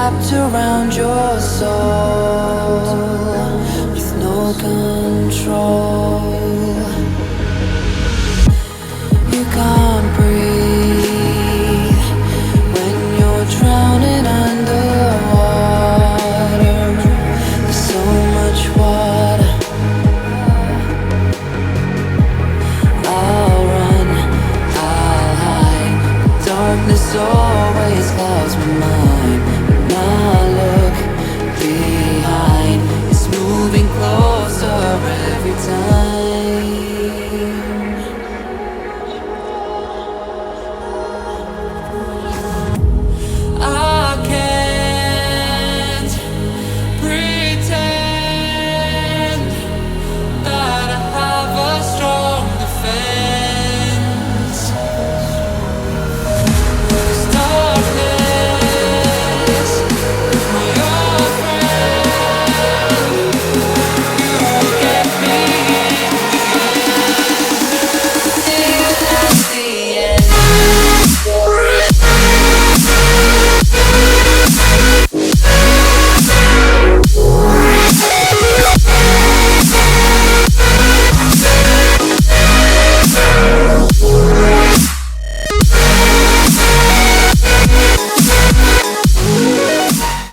wrapped around your soul with no control. You can't breathe when you're drowning underwater. There's so much water. I'll run, I'll hide. Darkness always clouds my mind.